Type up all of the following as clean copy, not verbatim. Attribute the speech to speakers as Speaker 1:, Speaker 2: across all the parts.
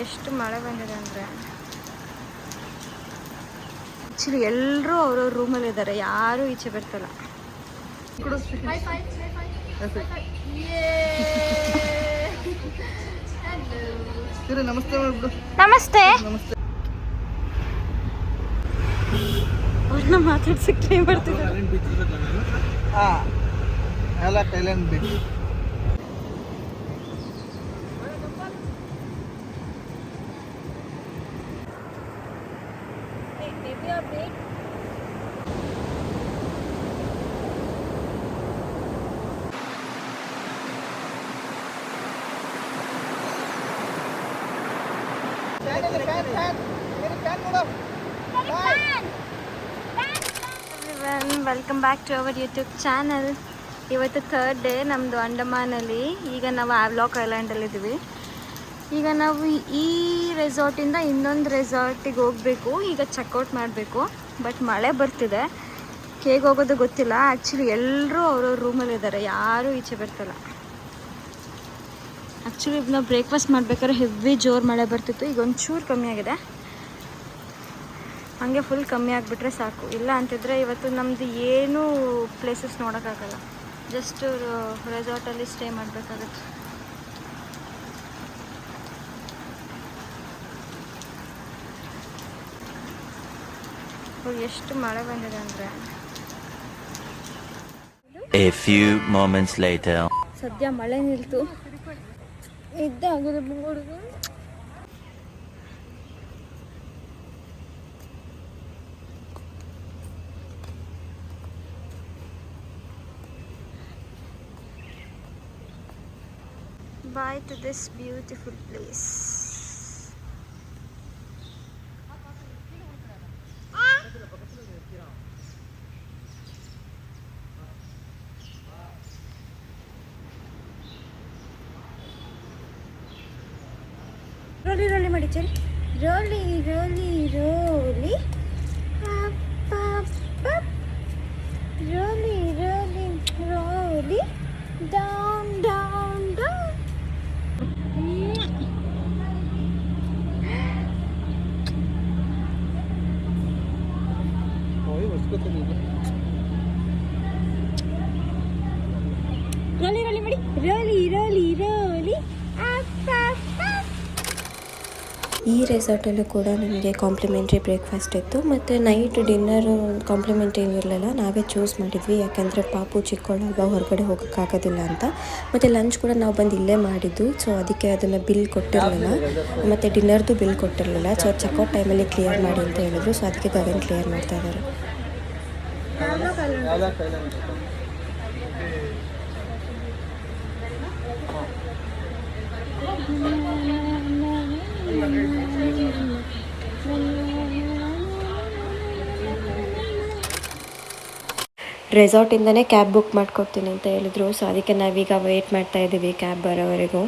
Speaker 1: ಎಷ್ಟು ಮಳೆ ಬಂದಿದೆ ಅಂದರೆ ಆ್ಯಕ್ಚುಲಿ ಎಲ್ಲರೂ ಅವ್ರವ್ರ ರೂಮಲ್ಲಿ ಇದ್ದಾರೆ, ಯಾರೂ ಈಚೆ ಬರ್ತಿಲ್ಲ. ನಮಸ್ತೆ. ಅವ್ರನ್ನ ಮಾತಾಡ್ಸಕ್ಕೆ ಟ್ರೈ ಮಾಡ್ತಿದ್ದಾರೆ. Welcome back to our YouTube channel. ಇವತ್ತು ಥರ್ಡ್ ಡೇ ನಮ್ಮದು ಅಂಡಮಾನಲ್ಲಿ. ಈಗ ನಾವು ಆವ್ಲಾಕ್ ಐಲ್ಯಾಂಡಲ್ಲಿದ್ದೀವಿ. ಈಗ ನಾವು ಈ ರೆಸಾರ್ಟಿಂದ ಇನ್ನೊಂದು ರೆಸಾರ್ಟಿಗೆ ಹೋಗಬೇಕು. ಈಗ ಚೆಕ್ಔಟ್ ಮಾಡಬೇಕು, ಬಟ್ ಮಳೆ ಬರ್ತಿದೆ. ಹೇಗೆ ಹೋಗೋದು ಗೊತ್ತಿಲ್ಲ. ಆ್ಯಕ್ಚುಲಿ ಎಲ್ಲರೂ ಅವ್ರವ್ರ ರೂಮಲ್ಲಿದ್ದಾರೆ, ಯಾರೂ ಈಚೆ ಬರ್ತಿಲ್ಲ. ಆ್ಯಕ್ಚುಲಿ ನಾವು ಬ್ರೇಕ್ಫಾಸ್ಟ್ ಮಾಡ್ಬೇಕಾದ್ರೆ ಹೆವಿ ಜೋರು ಮಳೆ ಬರ್ತಿತ್ತು. ಈಗ ಒಂಚೂರು ಕಮ್ಮಿ ಆಗಿದೆ. ಹಾಗೆ ಫುಲ್ ಕಮ್ಮಿ ಆಗಿಬಿಟ್ರೆ ಸಾಕು. ಇಲ್ಲ ಅಂತಿದ್ರೆ ಇವತ್ತು ನಮ್ಮದು ಏನೂ ಪ್ಲೇಸಸ್ ನೋಡೋಕ್ಕಾಗಲ್ಲ. ಜಸ್ಟ್ ರೆಸಾರ್ಟಲ್ಲಿ ಸ್ಟೇ ಮಾಡಬೇಕಾಗತ್ತೆ. ಎಷ್ಟು ಮಳೆ ಬಂದಿದೆ ಅಂದರೆ
Speaker 2: A few moments later.
Speaker 1: ಸದ್ಯ ಮಳೆ ನಿಲ್ತು. ಇದ್ದೇ ಆಗಿದೆ ಬೆಂಗಳೂರಿಗೆ. Bye to this beautiful place. ರೋಲಿ ರೋಲಿ ಮಾಡಿ ಚರಿ. ರೋಲಿ ರೋಲಿ ರೋಲಿ ರೋಲಿ ರೋಲಿ ರೋಲಿ ಡೌನ್ ಡೌನ್ ಡೌನ್. ರೋಲಿ ರೋಲಿ ಮಾಡಿ. ರೋಲಿ ರೋಲಿ ರೋಲಿ.
Speaker 3: ಈ ರೆಸಾರ್ಟಲ್ಲೂ ಕೂಡ ನಮಗೆ ಕಾಂಪ್ಲಿಮೆಂಟ್ರಿ ಬ್ರೇಕ್ಫಾಸ್ಟ್ ಇತ್ತು, ಮತ್ತು ನೈಟ್ ಡಿನ್ನರು ಕಾಂಪ್ಲಿಮೆಂಟ್ರಿ ಏನಿರಲಿಲ್ಲ. ನಾವೇ ಚೂಸ್ ಮಾಡಿದ್ವಿ, ಯಾಕೆಂದರೆ ಪಾಪು ಚಿಕ್ಕವಳಲ್ವ, ಹೊರಗಡೆ ಹೋಗೋಕ್ಕಾಗೋದಿಲ್ಲ ಅಂತ. ಮತ್ತು ಲಂಚ್ ಕೂಡ ನಾವು ಬಂದು ಇಲ್ಲೇ ಮಾಡಿದ್ದು. ಸೊ ಅದಕ್ಕೆ ಅದನ್ನು ಬಿಲ್ ಕೊಟ್ಟಿರಲಿಲ್ಲ, ಮತ್ತು ಡಿನ್ನರ್ದು ಬಿಲ್ ಕೊಟ್ಟಿರಲಿಲ್ಲ. ಸೊ ಚೆಕ್ಔಟ್ ಟೈಮಲ್ಲಿ ಕ್ಲಿಯರ್ ಮಾಡಿ ಅಂತ ಹೇಳಿದ್ರು. ಸೊ ಅದಕ್ಕೆ ಗಗನ್ ಕ್ಲಿಯರ್ ಮಾಡ್ತಾ ಇದ್ದಾರೆ. ರೆಸಾರ್ಟಿಂದನೇ ಕ್ಯಾಬ್ ಬುಕ್ ಮಾಡ್ಕೊಡ್ತೀನಿ ಅಂತ ಹೇಳಿದ್ರು. ಸೊ ಅದಕ್ಕೆ ನಾವೀಗ ವೆಯ್ಟ್ ಮಾಡ್ತಾ ಇದ್ದೀವಿ ಕ್ಯಾಬ್ ಬರೋವರೆಗೂ.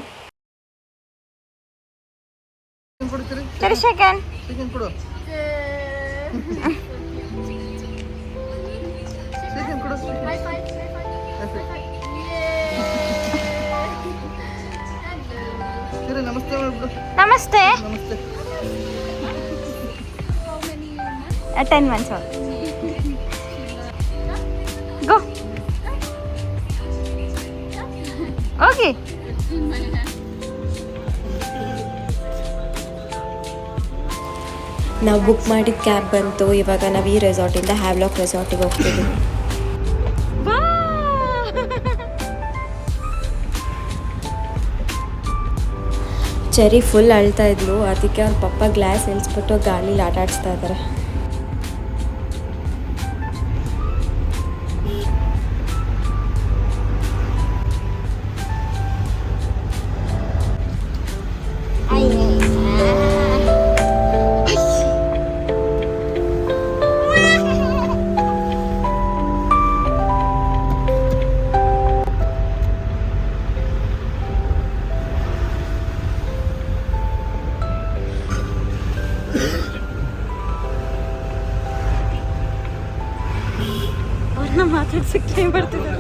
Speaker 1: ನಮಸ್ತೆ. 10 months old. Go. Okay.
Speaker 3: ನಾವು ಬುಕ್ ಮಾಡಿದ ಕ್ಯಾಬ್ ಬಂತು. ಇವಾಗ ನಾವು ಈ ರೆಸಾರ್ಟಿಂದ ಹ್ಯಾವ್ಲಾಕ್ ರೆಸಾರ್ಟಿಗೆ ಹೋಗ್ತೀವಿ. ಚೆರಿ ಫುಲ್ ಅಳ್ತಾ ಇದ್ಲು. ಅದಕ್ಕೆ ಅವ್ರ ಪಪ್ಪ ಗ್ಲಾಸ್ ಇಳಿಸ್ಬಿಟ್ಟು ಗಾಳಿಲಿ ಆಟ ಆಡಿಸ್ತಾ ಇದ್ದಾರೆ.
Speaker 1: ಮಾತಾಡ್ಸಕ್ಕೆ ಟ್ರೈ ಮಾಡ್ತಿದ್ದಾರೆ.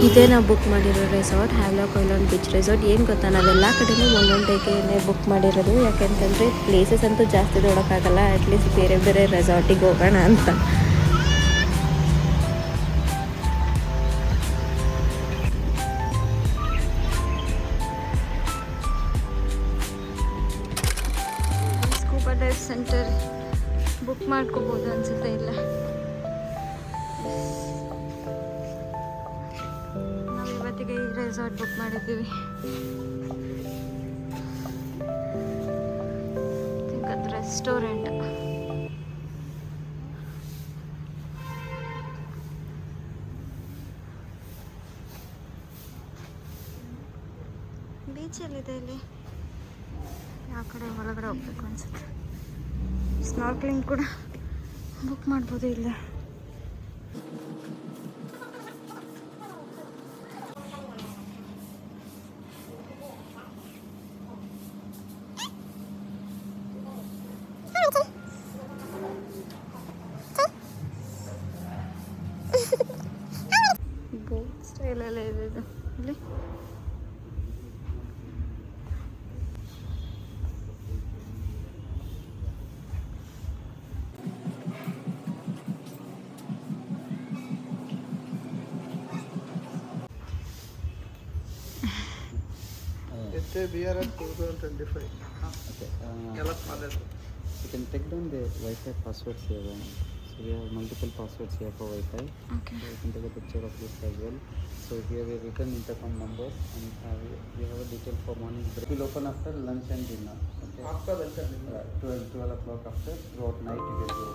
Speaker 3: ಇದೇ ನಾವು ಬುಕ್ ಮಾಡಿರೋ resort, Havelock island beach resort. ಏನು ಗೊತ್ತಾ, ನಾವೆಲ್ಲ ಕಡೆಯೂ ಒಂದೊಂದು ಡೇಗೆ ಬುಕ್ ಮಾಡಿರೋದು. ಯಾಕೆಂತಂದರೆ ಪ್ಲೇಸಸ್ ಅಂತೂ ಜಾಸ್ತಿ ನೋಡೋಕ್ಕಾಗಲ್ಲ, ಅಟ್ಲೀಸ್ಟ್ ಬೇರೆ ಬೇರೆ ರೆಸಾರ್ಟಿಗೆ ಹೋಗೋಣ ಅಂತ.
Speaker 1: ಸ್ಕೂಬಾ ಡೈವ್ ಸೆಂಟರ್ ಬುಕ್ ಮಾಡ್ಕೋಬೋದು ಅನ್ಸುತ್ತೆ. ಇಲ್ಲ, ನಾವು ಇವತ್ತಿಗೆ ಈ ರೆಸಾರ್ಟ್ ಬುಕ್ ಮಾಡಿದ್ದೀವಿ. ಅದು ರೆಸ್ಟೋರೆಂಟ್. ಬೀಚ್ ಎಲ್ಲಿದೆ ಇಲ್ಲಿ? ಯಾವ ಕಡೆ ಒಳಗಡೆ ಹೋಗ್ಬೇಕು ಅನ್ಸುತ್ತೆ. ಸ್ನಾರ್ಕ್ಲಿಂಗ್ ಕೂಡ ಬುಕ್ ಮಾಡ್ಬೋದು ಇಲ್ಲ. ಬೋಟ್ ಸ್ಟೈಲಲ್ಲ ಇದೆ ಇದು. ಇಲ್ಲಿ
Speaker 4: BRS 2025.
Speaker 5: Okay.
Speaker 4: You
Speaker 5: can take down the Wi-Fi passwords here. So we have multiple passwords here for Wi-Fi.
Speaker 1: Okay.
Speaker 5: So you can take a picture of this as well. So here we have written intercom numbers and we have a detail for morning break. We'll open after lunch and dinner. Okay.
Speaker 4: After lunch and dinner.
Speaker 5: 12 o'clock after throughout night it will go.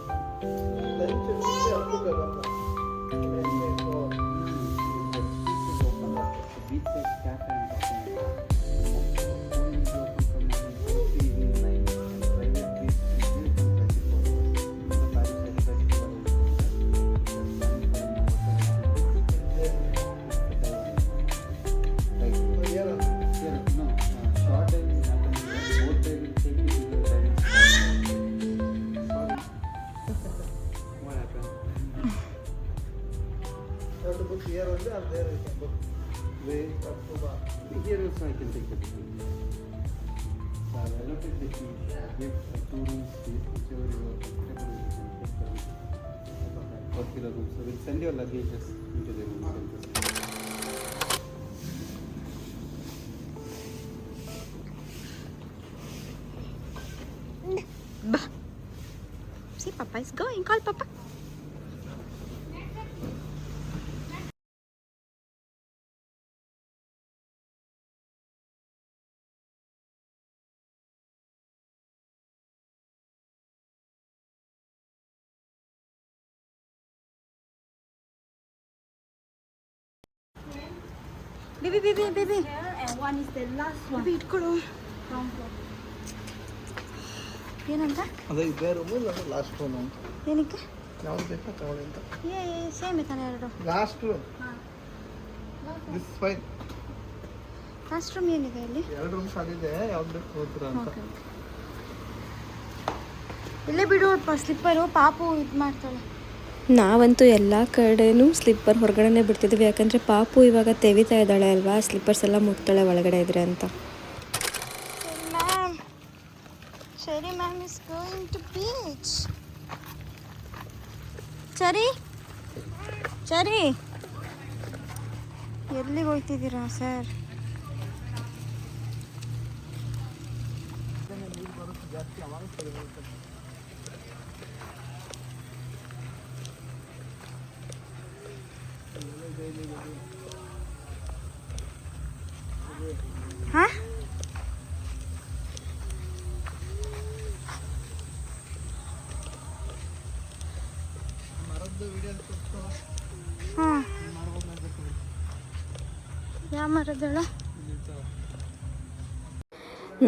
Speaker 4: Lunch and dinner up to 12 o'clock.
Speaker 5: The beach side cafe I'm talking about. Only is open from morning 5 to evening 9. And private beach is open 24 hours. The Paris Side Festival is short time will happen here. Boat day will take you to the diving spot. What happened?
Speaker 4: You have to book here only or there you can book.
Speaker 5: Where?
Speaker 4: Up to bar.
Speaker 5: Here also I can take the picture. So I'll allocate the key. Give 2 rooms space, whichever you are comfortable with, you can take the particular room. So we'll send your luggages into the room. You can just
Speaker 1: See, Papa is going. Call Papa. Baby.
Speaker 6: And one is the last one.
Speaker 1: Baby, ಇಟ್ಕೊಳ್ಳು. ಏನಂತ?
Speaker 4: ಅದೇ ಇದೇ room ಇಲ್ಲ last room ಅಂತ.
Speaker 1: ಏನಕ್ಕೆ?
Speaker 4: ಯಾವ್ದು ಬೇಕಾ ತಗೊಳ್ಳಿ ಅಂತ.
Speaker 1: ಸೇಮ್ ತಾನೆ ಎರಡು.
Speaker 4: Last room. This fine.
Speaker 1: Last room ಏನಿದೆ ಇಲ್ಲಿ?
Speaker 4: ಎರಡು ರೂಮ್ ಖಾಲಿದೆ, ಯಾವ್ದು ಬೇಕು ಹೋಗ್ತೀರಾ ಅಂತ.
Speaker 1: ಓಕೆ. ಇಲ್ಲೇ ಬಿಡು ಸ್ಲಿಪ್ಪರು, ಪಾಪು ಇದು ಮಾಡ್ತಾಳೆ.
Speaker 3: ನಾವಂತೂ ಎಲ್ಲ ಕಡೆನೂ ಸ್ಲಿಪ್ಪರ್ ಹೊರಗಡೆನೇ ಬಿಡ್ತಿದ್ವಿ, ಯಾಕಂದರೆ ಪಾಪು ಇವಾಗ ತೆವಿತಾ ಇದ್ದಾಳೆ ಅಲ್ವಾ, ಸ್ಲಿಪ್ಪರ್ಸ್ ಎಲ್ಲ ಮುಟ್ತಾಳೆ ಒಳಗಡೆ ಇದ್ರೆ ಅಂತ.
Speaker 1: Sherry ma'am is going to beach. Cherry ಎಲ್ಲಿಗೆ ಹೋಗ್ತಿದ್ದೀರಾ ಸರ್? ಹಾಂ, ಹಾಂ, ಯಾವ ಮರದಳು?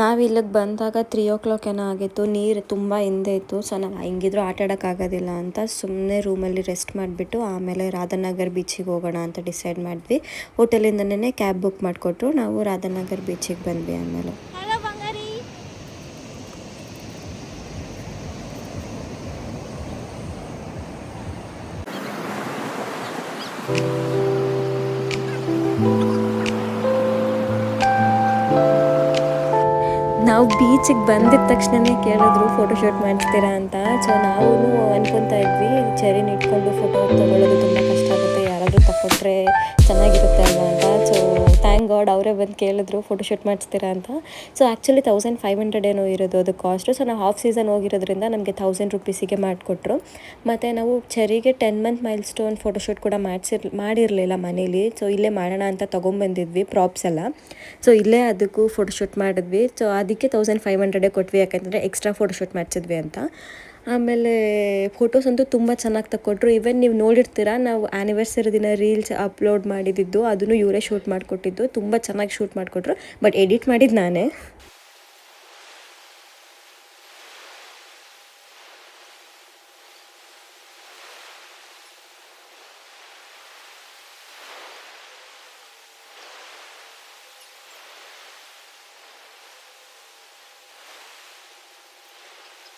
Speaker 3: ನಾವು ಇಲ್ಲಿಗೆ ಬಂದಾಗ 3 o'clock ಏನೋ ಆಗಿತ್ತು. ನೀರು ತುಂಬ ಹಿಂದೆ ಇತ್ತು. ಸೊ ನಾವು ಹೆಂಗಿದ್ರು ಆಟ ಆಡೋಕ್ಕಾಗೋದಿಲ್ಲ ಅಂತ ಸುಮ್ಮನೆ ರೂಮಲ್ಲಿ ರೆಸ್ಟ್ ಮಾಡಿಬಿಟ್ಟು ಆಮೇಲೆ ರಾಧಾನಗರ್ ಬೀಚಿಗೆ ಹೋಗೋಣ ಅಂತ ಡಿಸೈಡ್ ಮಾಡಿದ್ವಿ. ಹೋಟೆಲಿಂದನೇ ಕ್ಯಾಬ್ ಬುಕ್ ಮಾಡಿಕೊಟ್ರು. ನಾವು ರಾಧಾನಗರ್ ಬೀಚಿಗೆ ಬಂದ್ವಿ. ಆಮೇಲೆ
Speaker 1: ಹಲೋ ಬಂಗಾರಿ.
Speaker 3: ನಾವು ಬೀಚಿಗೆ ಬಂದಿದ ತಕ್ಷಣನೇ ಕೇಳಿದ್ರು ಫೋಟೋಶೂಟ್ ಮಾಡಿಸ್ತೀರಾ ಅಂತ. ಸೊ ನಾವು ಅನ್ಕೊತಾ ಇದ್ವಿ ಚೆರಿನ ಇಟ್ಕೊಂಡು ಫೋಟೋ ತೊಗೊಳ್ಳೋದು ತುಂಬ ಕಷ್ಟ ಆಗುತ್ತೆ, ಯಾರಾದರೂ ತಗೊಟ್ರೆ ಚೆನ್ನಾಗಿರುತ್ತೆ ಅಲ್ವಾ ಅಂತ. ಸೊ ಥ್ಯಾಂಕ್ ಗಾಡ್ ಅವರೇ ಬಂದು ಕೇಳಿದ್ರು ಫೋಟೋಶೂಟ್ ಮಾಡಿಸ್ತೀರಾ ಅಂತ. ಸೊ ಆ್ಯಕ್ಚುಲಿ 1500 ಏನೋ ಇರೋದು ಅದು ಕಾಸ್ಟು. ಸೊ ನಾವು ಹಾಫ್ ಸೀಸನ್ ಹೋಗಿರೋದ್ರಿಂದ ನಮಗೆ 1000 ರುಪೀಸಿಗೆ ಮಾಡಿಕೊಟ್ರು. ಮತ್ತು ನಾವು ಚೆರಿಗೆ 10 ಮಂತ್ ಮೈಲ್ ಸ್ಟೋನ್ ಫೋಟೋಶೂಟ್ ಕೂಡ ಮಾಡಿರಲಿಲ್ಲ ಮನೇಲಿ. ಸೊ ಇಲ್ಲೇ ಮಾಡೋಣ ಅಂತ ತೊಗೊಂಬಂದಿದ್ವಿ ಪ್ರಾಪ್ಸ್ ಎಲ್ಲ. ಸೊ ಇಲ್ಲೇ ಅದಕ್ಕೂ ಫೋಟೋಶೂಟ್ ಮಾಡಿದ್ವಿ. ಸೊ ಅದಕ್ಕೆ 1500 ಕೊಟ್ವಿ, ಯಾಕಂದರೆ ಎಕ್ಸ್ಟ್ರಾ ಫೋಟೋಶೂಟ್ ಮಾಡಿಸಿದ್ವಿ ಅಂತ. ಆಮೇಲೆ ಫೋಟೋಸ್ ಅಂತೂ ತುಂಬ ಚೆನ್ನಾಗಿ ತಗೊಟ್ರು. ಈವನ್ ನೀವು ನೋಡಿರ್ತೀರ, ನಾವು ಆ್ಯನಿವರ್ಸರಿ ದಿನ ರೀಲ್ಸ್ ಅಪ್ಲೋಡ್ ಮಾಡಿದ್ದು ಅದನ್ನು ಇವರೇ ಶೂಟ್ ಮಾಡಿಕೊಟ್ಟಿದ್ದು. ತುಂಬ ಚೆನ್ನಾಗಿ ಶೂಟ್ ಮಾಡಿಕೊಟ್ರು, ಬಟ್ ಎಡಿಟ್ ಮಾಡಿದ್ದು ನಾನೇ.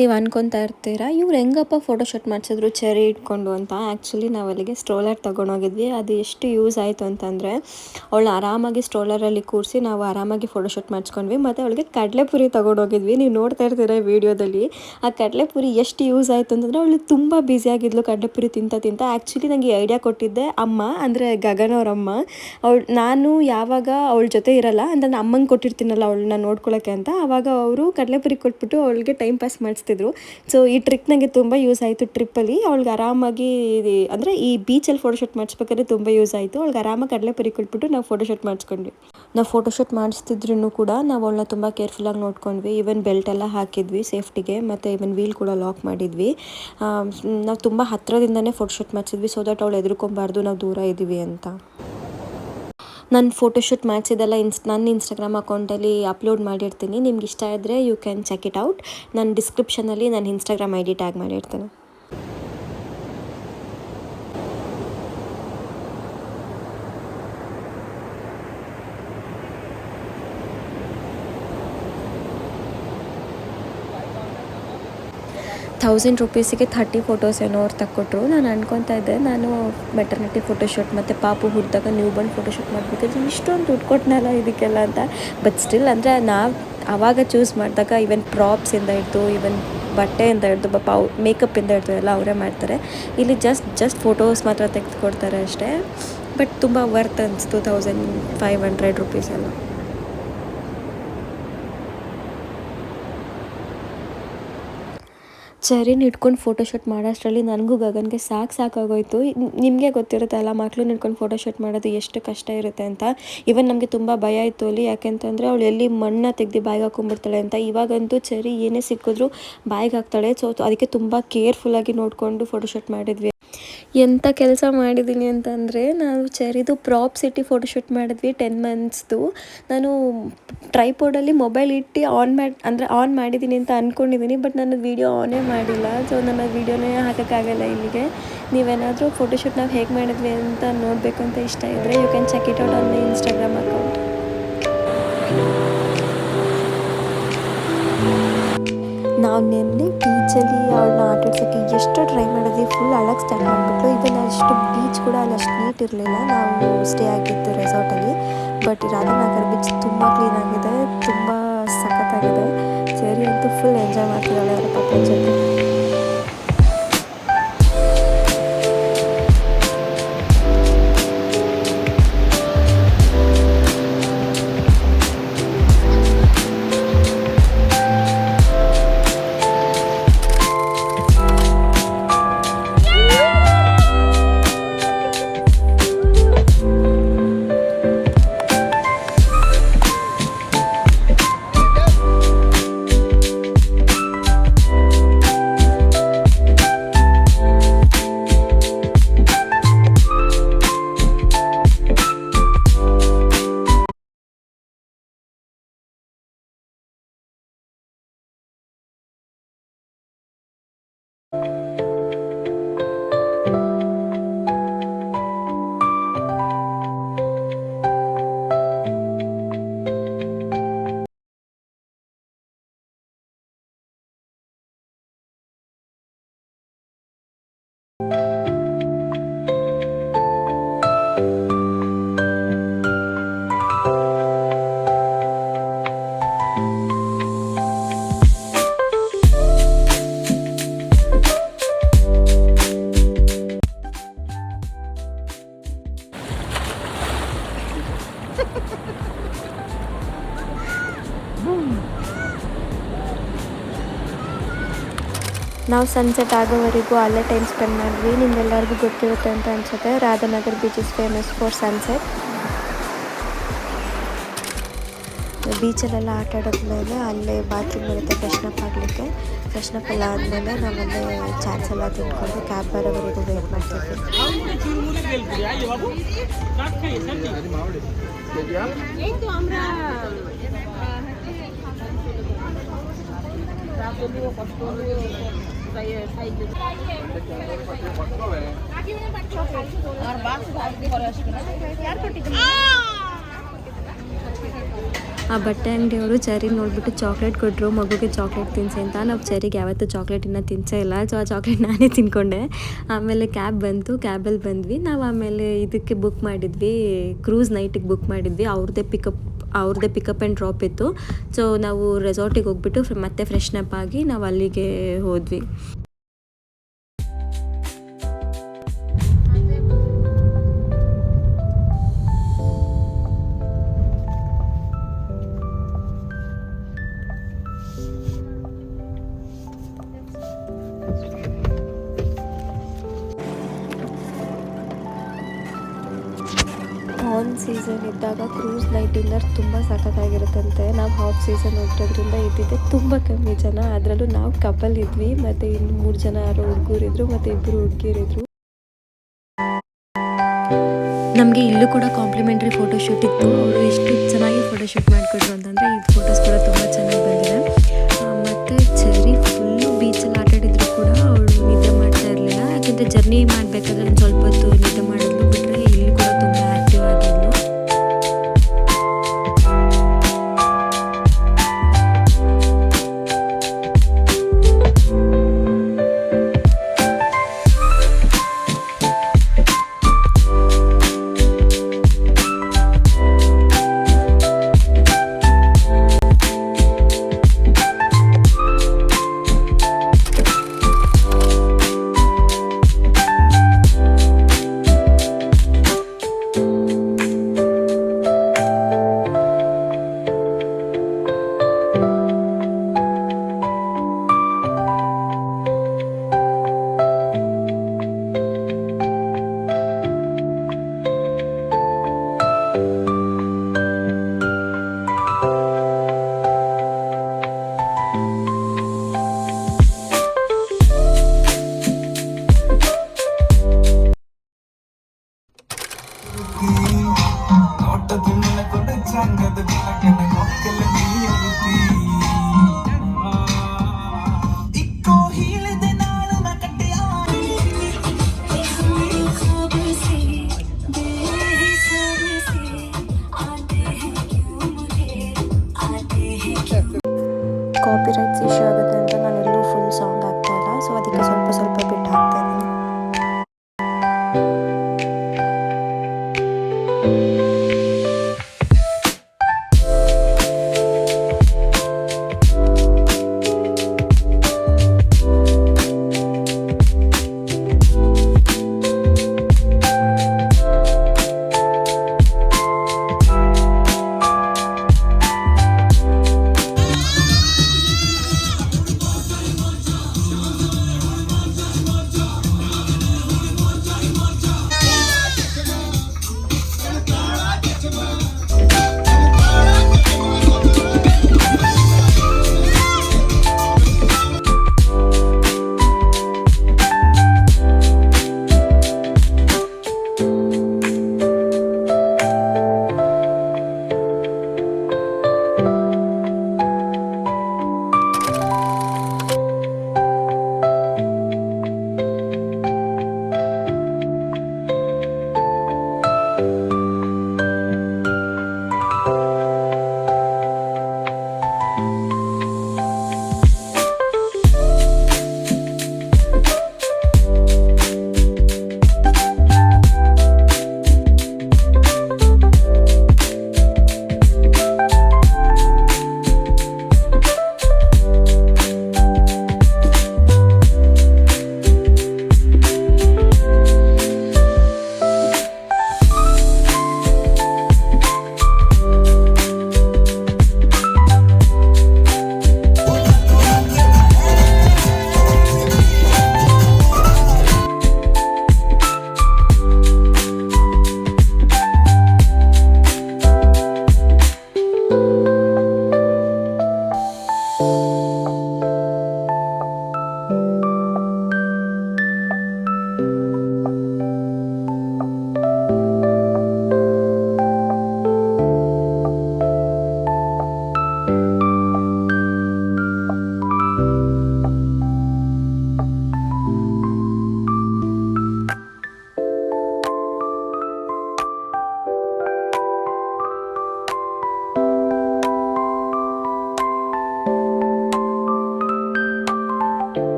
Speaker 3: ನೀವು ಅನ್ಕೊತಾ ಇರ್ತೀರಾ ಇವ್ರು ಹೆಂಗಪ್ಪ ಫೋಟೋಶೂಟ್ ಮಾಡಿಸಿದ್ರು ಚೆರಿ ಇಟ್ಕೊಂಡು ಅಂತ. ಆ್ಯಕ್ಚುಲಿ ನಾವು ಅಲ್ಲಿಗೆ ಸ್ಟ್ರೋಲರ್ ತೊಗೊಂಡೋಗಿದ್ವಿ. ಅದು ಎಷ್ಟು ಯೂಸ್ ಆಯಿತು ಅಂತಂದರೆ, ಅವಳು ಆರಾಮಾಗಿ ಸ್ಟ್ರೋಲರಲ್ಲಿ ಕೂರಿಸಿ ನಾವು ಆರಾಮಾಗಿ ಫೋಟೋಶೂಟ್ ಮಾಡಿಸ್ಕೊಂಡ್ವಿ. ಮತ್ತು ಅವಳಿಗೆ ಕಡಲೆಪುರಿ ತೊಗೊಂಡೋಗಿದ್ವಿ. ನೀವು ನೋಡ್ತಾ ಇರ್ತೀರ ವೀಡಿಯೋದಲ್ಲಿ. ಆ ಕಡಲೆಪುರಿ ಎಷ್ಟು ಯೂಸ್ ಆಯಿತು ಅಂತಂದರೆ, ಅವಳು ತುಂಬ ಬ್ಯುಸಿಯಾಗಿದ್ಲು ಕಡಲೆಪುರಿ ತಿಂತ. ಆ್ಯಕ್ಚುಲಿ ನನಗೆ ಐಡಿಯಾ ಕೊಟ್ಟಿದ್ದೆ ಅಮ್ಮ, ಅಂದರೆ ಗಗನ್ ಅವರಮ್ಮ. ನಾನು ಯಾವಾಗ ಅವಳ ಜೊತೆ ಇರಲ್ಲ ಅಂದರೆ ಅಮ್ಮಂಗೆ ಕೊಟ್ಟಿರ್ತೀನಲ್ಲ ಅವಳನ್ನ ನೋಡ್ಕೊಳ್ಳೋಕ್ಕೆ ಅಂತ, ಆವಾಗ ಅವರು ಕಡಲೆಪುರಿ ಕೊಟ್ಬಿಟ್ಟು ಅವಳಿಗೆ ಟೈಮ್ ಪಾಸ್ ಮಾಡಿಸ್ತಿದ್ರು. ಸೊ ಈ ಟ್ರಿಕ್ ನನಗೆ ತುಂಬ ಯೂಸ್ ಆಯಿತು. ಟ್ರಿಪ್ಪಲ್ಲಿ ಅವಳಿಗೆ ಆರಾಮಾಗಿ ಅಂದರೆ ಈ ಬೀಚಲ್ಲಿ ಫೋಟೋಶೂಟ್ ಮಾಡಿಸ್ಬೇಕಾದ್ರೆ ತುಂಬ ಯೂಸ್ ಆಯಿತು. ಅವಳಿಗೆ ಆರಾಮಾಗಿ ಕಡಲೆಪುರಿ ಕೊಟ್ಬಿಟ್ಟು ನಾವು ಫೋಟೋಶೂಟ್ ಮಾಡಿಸ್ಕೊಂಡ್ವಿ. ನಾವು ಫೋಟೋಶೂಟ್ ಮಾಡಿಸ್ತಿದ್ರು ಕೂಡ ನಾವು ಅವಳನ್ನ ತುಂಬ ಕೇರ್ಫುಲ್ಲಾಗಿ ನೋಡ್ಕೊಂಡ್ವಿ. ಈವನ್ ಬೆಲ್ಟ್ ಎಲ್ಲ ಹಾಕಿದ್ವಿ ಸೇಫ್ಟಿಗೆ, ಮತ್ತು ಈವನ್ ವೀಲ್ ಕೂಡ ಲಾಕ್ ಮಾಡಿದ್ವಿ. ನಾವು ತುಂಬ ಹತ್ತಿರದಿಂದನೇ ಫೋಟೋಶೂಟ್ ಮಾಡಿಸಿದ್ವಿ, ಸೊ ದಟ್ ಅವಳು ಎದುರ್ಕೊಬಾರ್ದು ನಾವು ದೂರ ಇದ್ದೀವಿ ಅಂತ. ನಾನು ಫೋಟೋಶೂಟ್ ಮಾಡಿಸಿದ್ದೆಲ್ಲ ನನ್ನ ಇನ್ಸ್ಟಾಗ್ರಾಮ್ ಅಕೌಂಟಲ್ಲಿ ಅಪ್ಲೋಡ್ ಮಾಡಿರ್ತೀನಿ. ನಿಮ್ಗೆ ಇಷ್ಟ ಇದ್ದರೆ you can check it out. ನಾನು ಡಿಸ್ಕ್ರಿಪ್ಷನಲ್ಲಿ ನಾನು ಇನ್ಸ್ಟಾಗ್ರಾಮ್ ಐ ಡಿ ಟ್ಯಾಗ್ ಮಾಡಿರ್ತೀನಿ. ₹1000 30 ಫೋಟೋಸ್ ಏನೋ ಅವ್ರು ತಗೊಟ್ರು. ನಾನು ಅನ್ಕೊತಾ ಇದ್ದೆ, ನಾನು ಮೆಟರ್ನಿಟಿ ಫೋಟೋಶೂಟ್ ಮತ್ತು ಪಾಪು ಹುಟ್ಟಿದಾಗ ನ್ಯೂ ಬಾರ್ನ್ ಫೋಟೋಶೂಟ್ ಮಾಡಬೇಕಾದ್ರೆ ಇಷ್ಟೊಂದು ದುಡ್ಡು ಕೊಟ್ಟನಲ್ಲ ಇದಕ್ಕೆಲ್ಲ ಅಂತ. ಬಟ್ ಸ್ಟಿಲ್ ಅಂದರೆ ನಾವು ಆವಾಗ ಚೂಸ್ ಮಾಡಿದಾಗ ಈವನ್ ಪ್ರಾಪ್ಸಿಂದ ಹಿಡಿದು ಈವನ್ ಬಟ್ಟೆಯಿಂದ ಹಿಡಿದು ಮೇಕಪ್ಪಿಂದ ಹಿಡಿದು ಎಲ್ಲ ಅವರೇ ಮಾಡ್ತಾರೆ. ಇಲ್ಲಿ ಜಸ್ಟ್ ಫೋಟೋಸ್ ಮಾತ್ರ ತೆಗೆದುಕೊಡ್ತಾರೆ ಅಷ್ಟೇ. ಬಟ್ ತುಂಬ ವರ್ತ್ ಅನಿಸ್ತು ₹1500 ಎಲ್ಲ. ಚೆರಿನ ಇಟ್ಕೊಂಡು ಫೋಟೋಶೂಟ್ ಮಾಡೋಷ್ಟರಲ್ಲಿ ನನಗೂ ಗಗನ್ಗೆ ಸಾಕಾಗೋಯ್ತು. ನಿಮಗೆ ಗೊತ್ತಿರುತ್ತೆ ಅಲ್ಲ, ಮಕ್ಳನ್ನ ಇಟ್ಕೊಂಡು ಫೋಟೋಶೂಟ್ ಮಾಡೋದು ಎಷ್ಟು ಕಷ್ಟ ಇರುತ್ತೆ ಅಂತ. ಈವನ್ ನಮಗೆ ತುಂಬ ಭಯ ಇತ್ತು ಅಲ್ಲಿ, ಯಾಕೆಂತಂದರೆ ಅವಳು ಎಲ್ಲಿ ಮಣ್ಣು ತೆಗೆದು ಬಾಯಿಗೆ ಹಾಕೊಂಡ್ಬಿಡ್ತಾಳೆ ಅಂತ. ಇವಾಗಂತೂ ಚೆರಿ ಏನೇ ಸಿಕ್ಕಿದ್ರು ಬಾಯಿಗೆ ಹಾಕ್ತಾಳೆ. ಸೊ ಅದಕ್ಕೆ ತುಂಬ ಕೇರ್ಫುಲ್ಲಾಗಿ ನೋಡಿಕೊಂಡು ಫೋಟೋಶೂಟ್ ಮಾಡಿದ್ವಿ. ಎಂಥ ಕೆಲಸ ಮಾಡಿದ್ದೀನಿ ಅಂತಂದರೆ, ನಾವು ಚೆರಿದು ಪ್ರಾಪ್ಸ್ ಇಟ್ಟು ಫೋಟೋಶೂಟ್ ಮಾಡಿದ್ವಿ 10 ಮಂತ್ಸ್ದು. ನಾನು ಟ್ರೈಪೋರ್ಡಲ್ಲಿ ಮೊಬೈಲ್ ಇಟ್ಟು ಆನ್ ಮಾಡಿದ್ದೀನಿ ಅಂತ ಅಂದ್ಕೊಂಡಿದ್ದೀನಿ, ಬಟ್ ನಾನು ವೀಡಿಯೋ ಆನೇ ಮಾಡಿಲ್ಲ. ಸೊ ನನ್ನ ವೀಡಿಯೋನೇ ಹಾಕೋಕ್ಕಾಗಲ್ಲ ಇಲ್ಲಿಗೆ. ನೀವೇನಾದರೂ ಫೋಟೋಶೂಟ್ ನಾವು ಹೇಗೆ ಮಾಡಿದ್ವಿ ಅಂತ ನೋಡಬೇಕು ಅಂತ ಇಷ್ಟ ಇದ್ದರೆ you can check it out on my Instagram account. ನಾವು ನೆನ್ನೆ ಬೀಚಲ್ಲಿ ಅವಳನ್ನ ಆಟಾಡ್ಸೋಕ್ಕೆ ಎಷ್ಟು ಟ್ರೈ ಮಾಡಿದ್ವಿ. Full ಅಳಕ್ಕೆ start ಮಾಡಿಬಿಟ್ಲು. ಇವನ್ ಅಷ್ಟು ಬೀಚ್ ಕೂಡ ಅಲ್ಲಿ ಅಷ್ಟು ನೀಟ್ ಇರಲಿಲ್ಲ. ನಾವು ಸ್ಟೇ ಆಗಿದ್ದು ರೆಸಾರ್ಟಲ್ಲಿ. ಬಟ್ ರಾಧಾನಗರ ಬೀಚ್ ತುಂಬ ಕ್ಲೀನಾಗಿದೆ, ತುಂಬ ಸಖತ್ತಾಗಿದೆ. ಚೆರಿ ಅಂತೂ ಫುಲ್ ಎಂಜಾಯ್ ಮಾಡ್ತಿದ್ದಾಳೆ ಅವರ ಪಾಪನ ಜೊತೆ. ನಾವು ಸನ್ಸೆಟ್ ಆಗೋವರೆಗೂ ಅಲ್ಲೇ ಟೈಮ್ ಸ್ಪೆಂಡ್ ಮಾಡಿದ್ವಿ. ನಿಮ್ಗೆಲ್ಲರಿಗೂ ಗೊತ್ತಿರುತ್ತೆ ಅಂತ ಅನ್ಸುತ್ತೆ, Radhanagar beach is famous for sunset. ಬೀಚಲ್ಲೆಲ್ಲ ಆಟ ಆಡೋದ್ಮೇಲೆ ಅಲ್ಲೇ ಬಾತ್ರೂಮ್ ಇರುತ್ತೆ ಫ್ರೆಶ್ನಪ್ ಆಗಲಿಕ್ಕೆ. ಫ್ರೆಶ್ನಪ್ ಎಲ್ಲ ಆದಮೇಲೆ ನಾವಲ್ಲೇ ಚಾಟ್ಸ್ ಎಲ್ಲ ತಿಂದ್ಕೊಂಡು ಕ್ಯಾಬ್ ಬರೋವರೆಗೂ ವೇಟ್ ಮಾಡ್ತಿದ್ವಿ. ಆ ಬಟ್ಟೆ ಅಂಗಡಿಯವರು ಚೆರಿ ನೋಡಿಬಿಟ್ಟು ಚಾಕ್ಲೇಟ್ ಕೊಟ್ಟರು, ಮಗುಗೆ ಚಾಕ್ಲೇಟ್ ತಿನ್ಸಿ ಅಂತ. ನಾವು ಚೆರಿಗೆ ಯಾವತ್ತೂ ಚಾಕ್ಲೇಟಿನ ತಿನ್ಸೇ ಇಲ್ಲ, ಸೊ ಆ ಚಾಕ್ಲೇಟ್ ನಾನೇ ತಿನ್ಕೊಂಡೆ. ಆಮೇಲೆ ಕ್ಯಾಬ್ ಬಂತು, ಕ್ಯಾಬಲ್ಲಿ ಬಂದ್ವಿ ನಾವು. ಆಮೇಲೆ ಇದಕ್ಕೆ ಬುಕ್ ಮಾಡಿದ್ವಿ, ಕ್ರೂಸ್ ನೈಟಿಗೆ ಬುಕ್ ಮಾಡಿದ್ವಿ. ಅವ್ರದ್ದೇ ಪಿಕಪ್ ಆ್ಯಂಡ್ ಡ್ರಾಪ್ ಇತ್ತು. ಸೊ ನಾವು ರೆಸಾರ್ಟಿಗೆ ಹೋಗ್ಬಿಟ್ಟು ಮತ್ತೆ ಫ್ರೆಶ್ನಪ್ ಆಗಿ ನಾವು ಅಲ್ಲಿಗೆ ಹೋದ್ವಿ. ಆನ್ ಸೀಸನ್ ಇದ್ದಾಗ ಕ್ರೂಸ್ ನೈಟ್ ಡಿನ್ನರ್ ತುಂಬ ಸಖತ್ತಾಗಿರುತ್ತಂತೆ. ನಾವು ಹಾಫ್ ಸೀಸನ್ ಹೋಗಿರೋದ್ರಿಂದ ಇದ್ದಿದ್ದೆ ತುಂಬ ಕಮ್ಮಿ ಜನ, ಅದರಲ್ಲೂ ನಾವು ಕಪಲ್ ಇದ್ವಿ, ಮತ್ತು ಇನ್ನು 3 ಜನ ಯಾರೋ ಹುಡುಗರಿದ್ರು ಮತ್ತು 2 ಹುಡುಗಿರಿದ್ರು. ನಮಗೆ ಇಲ್ಲೂ ಕೂಡ ಕಾಂಪ್ಲಿಮೆಂಟ್ರಿ ಫೋಟೋಶೂಟ್ ಇತ್ತು. ಅವರು ಎಷ್ಟು ಚೆನ್ನಾಗಿ ಫೋಟೋಶೂಟ್ ಮಾಡಿಕೊಟ್ರು ಅಂತಂದರೆ ಈ ಫೋಟೋಸ್ ಕೂಡ ತುಂಬ ಚೆನ್ನಾಗಿ ಬಂದಿದೆ. ಮತ್ತು ಚೆರಿ ಫುಲ್ಲು ಬೀಚಲ್ಲಿ ಆಟಾಡಿದ್ರು ಕೂಡ ಅವಳು ನಿದ್ದೆ ಮಾಡ್ತಾ ಇರಲಿಲ್ಲ, ಯಾಕಂದರೆ ಜರ್ನಿ ಮಾಡಬೇಕಾದ್ರೆ ಒಂದು ಸ್ವಲ್ಪ ಹೊತ್ತು ನಿದ್ದೆ ಮಾಡೋದು ಬಿಟ್ಟರೆ ಇಲ್ಲಿ ಕೂಡ ತುಂಬ ಆ್ಯಕ್ಟಿವ್ ಆಗಿದ್ಲು. ಕಾಪಿರೈಟ್ಸ್ ಇಶ್ಯೂ ಆಗುತ್ತೆ ಅಂತ ನಾನೆಲ್ಲೂ ಫುಲ್ ಸಾಂಗ್ ಆಗ್ತಾ ಇಲ್ಲ, ಸೊ ಅದಕ್ಕೆ ಸ್ವಲ್ಪ ಬಿಟ್ಟು ಹಾಕ್ತಾ ಇದ್ದೀನಿ.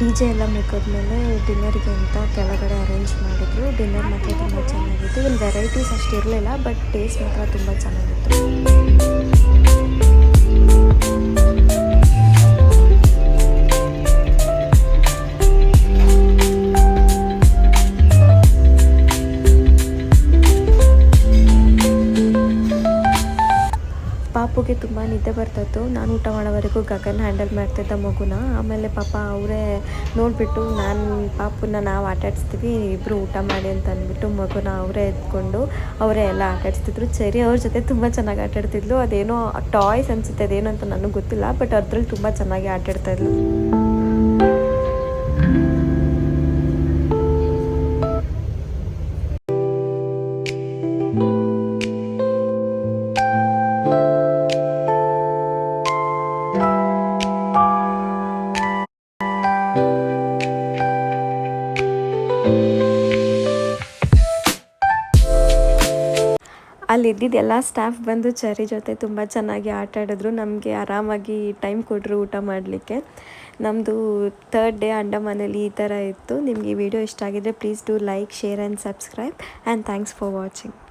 Speaker 3: DJ ಎಲ್ಲ ಮುಗಿದ್ಮೇಲೆ ಡಿನ್ನರ್ಗೆ ಅಂತ ಕೆಳಗಡೆ ಅರೇಂಜ್ ಮಾಡಿದ್ರು. ಡಿನ್ನರ್ ಮಾತ್ರ ತುಂಬ ಚೆನ್ನಾಗಿತ್ತು. ಇಲ್ಲಿ ವೆರೈಟೀಸ್ ಅಷ್ಟು ಇರಲಿಲ್ಲ, ಬಟ್ ಟೇಸ್ಟ್ ಮಾತ್ರ ತುಂಬ ಚೆನ್ನಾಗಿತ್ತು. ಪಾಪುಗೆ ತುಂಬ ನಿದ್ದೆ ಬರ್ತಾಯಿತ್ತು. ನಾನು ಊಟ ಮಾಡೋವರೆಗೂ ಗಗನ್ ಹ್ಯಾಂಡಲ್ ಮಾಡ್ತಿದ್ದ ಮಗುನ. ಆಮೇಲೆ ಪಾಪ ಅವರೇ ನೋಡಿಬಿಟ್ಟು ನಾವು ಆಟಾಡಿಸ್ತೀವಿ, ಇಬ್ಬರು ಊಟ ಮಾಡಿ ಅಂತ ಅಂದ್ಬಿಟ್ಟು ಮಗುನ ಅವರೇ ಎತ್ಕೊಂಡು ಅವರೇ ಎಲ್ಲ ಆಟಾಡಿಸ್ತಿದ್ರು. ಚೆರಿ ಅವ್ರ ಜೊತೆ ತುಂಬ ಚೆನ್ನಾಗಿ ಆಟಾಡ್ತಿದ್ಲು. ಅದೇನೋ ಟಾಯ್ಸ್ ಅನಿಸುತ್ತೆ, ಅದೇನೋ ಅಂತ ನನಗೆ ಗೊತ್ತಿಲ್ಲ, ಬಟ್ ಅದ್ರಲ್ಲಿ ತುಂಬ ಚೆನ್ನಾಗಿ ಆಟಾಡ್ತಾಯಿದ್ಲು. ಅಲ್ಲಿದ್ದಿದ್ದು ಎಲ್ಲ ಸ್ಟಾಫ್ ಬಂದು ಚೆರಿ ಜೊತೆ ತುಂಬ ಚೆನ್ನಾಗಿ ಆಟ ಆಡಿದ್ರು. ನಮಗೆ ಆರಾಮಾಗಿ ಟೈಮ್ ಕೊಟ್ಟರು ಊಟ ಮಾಡಲಿಕ್ಕೆ. ನಮ್ಮದು 3rd ಡೇ ಅಂಡಮಾನಲ್ಲಿ ಈ ಥರ ಇತ್ತು. ನಿಮಗೆ ಈ ವಿಡಿಯೋ ಇಷ್ಟ ಆಗಿದ್ರೆ please do like, share and subscribe and thanks for watching.